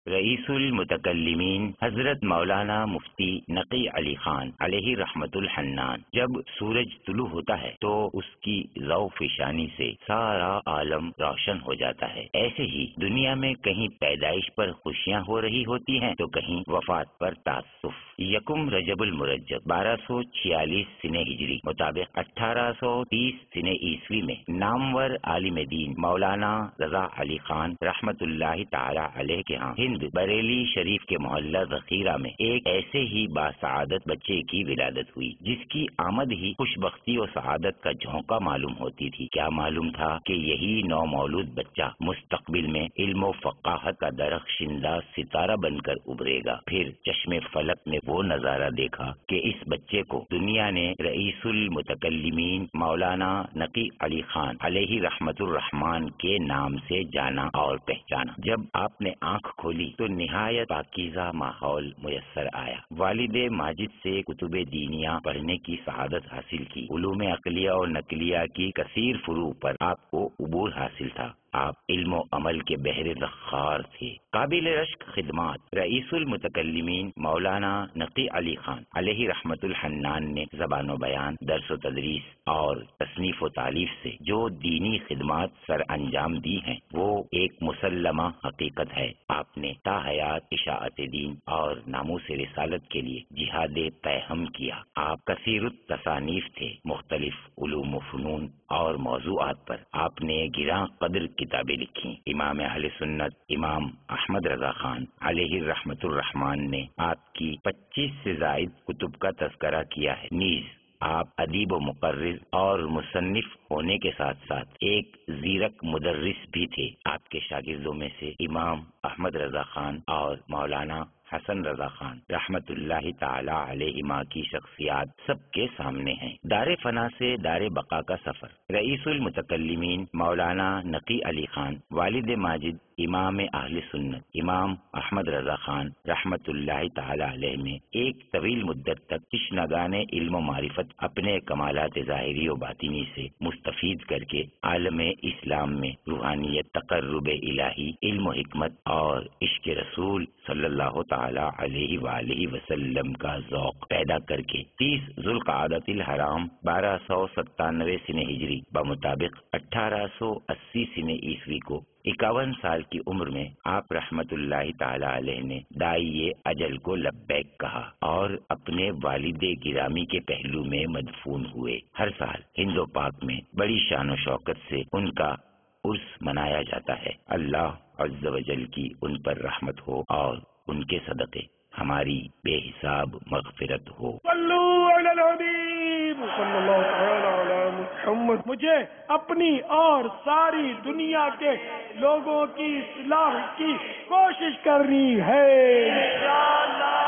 رئیس المتکلمین حضرت مولانا مفتی نقی علی خان علیہ رحمت الحنان، جب سورج طلوع ہوتا ہے تو اس کی ضوء فشانی سے سارا عالم روشن ہو جاتا ہے۔ ایسے ہی دنیا میں کہیں پیدائش پر خوشیاں ہو رہی ہوتی ہیں تو کہیں وفات پر تاسف۔ یکم رجب المرجب 1246 سن ہجری مطابق 1830 سن عیسوی میں نامور عالم دین مولانا رضا علی خان رحمت اللہ تعالی علیہ کے ہاں ہند بریلی شریف کے محلہ ذخیرہ میں ایک ایسے ہی باسعادت بچے کی ولادت ہوئی جس کی آمد ہی خوش بختی اور سعادت کا جھونکا معلوم ہوتی تھی۔ کیا معلوم تھا کہ یہی نو مولود بچہ مستقبل میں علم و فقاہت کا درخشندہ ستارہ بن کر ابھرے گا۔ پھر چشم فلک نے وہ نظارہ دیکھا کہ اس بچے کو دنیا نے رئیس المتکلمین مولانا نقی علی خان علیہ رحمت الرحمان کے نام سے جانا اور پہچانا۔ جب آپ نے آنکھ کھولی تو نہایت پاکیزہ ماحول میسر آیا۔ والد ماجد سے کتب دینیہ پڑھنے کی سعادت حاصل کی۔ علوم عقلیہ اور نقلیہ کی کثیر فروع پر آپ کو عبور حاصل تھا۔ آپ علم و عمل کے بحر ذخار تھے۔ قابل رشک خدمات رئیس المتکلمین مولانا نقی علی خان علیہ رحمت الحنان نے زبان و بیان، درس و تدریس اور تصنیف و تالیف سے جو دینی خدمات سر انجام دی ہیں وہ ایک مسلمہ حقیقت ہے۔ آپ نے تا حیات اشاعت دین اور ناموس رسالت کے لیے جہاد پیہم کیا۔ آپ کثیر التصانیف تھے۔ مختلف علوم و فنون اور موضوعات پر آپ نے گراں قدر کتابیں لکھی۔ امام اہل سنت امام احمد رضا خان علیہ رحمت الرحمان نے آپ کی 25 سے زائد کتب کا تذکرہ کیا ہے۔ نیز آپ ادیب و مقرر اور مصنف ہونے کے ساتھ ساتھ ایک زیرک مدرس بھی تھے۔ آپ کے شاگردوں میں سے امام احمد رضا خان اور مولانا حسن رضا خان رحمت اللہ تعالی علیہما کی شخصیات سب کے سامنے ہیں۔ دار فنا سے دار بقا کا سفر۔ رئیس المتکلمین مولانا نقی علی خان والد ماجد امام اہل سنت امام احمد رضا خان رحمت اللہ تعالی علیہ میں ایک طویل مدت تک تشنگان علم و معرفت اپنے کمالات ظاہری و باطنی سے مستفید کر کے عالم اسلام میں روحانیت، تقرب الہی، علم و حکمت اور عشق رسول صلی اللہ تعالی علیہ وآلہ وسلم کا ذوق پیدا کر کے 30 ذوالقعدۃ الحرام 1297 سن ہجری بمطابق 1880 سن عیسوی کو 51 سال کی عمر میں آپ رحمت اللہ تعالی علیہ نے داعی اجل کو لبیک کہا اور اپنے والد گرامی کے پہلو میں مدفون ہوئے۔ ہر سال ہند و پاک میں بڑی شان و شوکت سے ان کا عرس منایا جاتا ہے۔ اللہ عز و جل کی ان پر رحمت ہو اور ان کے صدقے ہماری بے حساب مغفرت ہو۔ صلو علی الحبیب صلی اللہ تعالی علی محمد۔ مجھے اپنی اور ساری دنیا کے لوگوں کی اصلاح کی کوشش کرنی ہے انشاءاللہ۔